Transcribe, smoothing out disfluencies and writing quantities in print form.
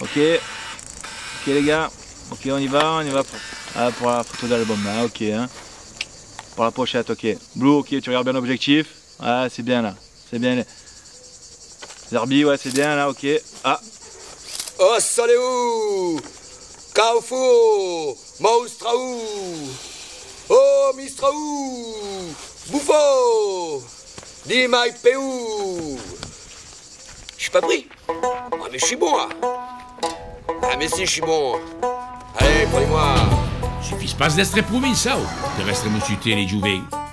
Ok. Ok les gars. Ok, on y va pour la photo d'album là, ok. Hein. Pour la pochette, ok. Blue, ok, tu regardes bien l'objectif. Ah, c'est bien là. C'est bien. Zerbi, ouais, c'est bien là, ok. Ah. Oh, salut! Carrefour! Maustraou! Oh, Mistraou! Bouffo! Dis-moi, Péou! Je suis pas pris. Ah, mais je suis bon là. Ah, mais si, je suis bon. Allez, prenez-moi. Și fi spas despre provinsau, că restrămușitele giuvei.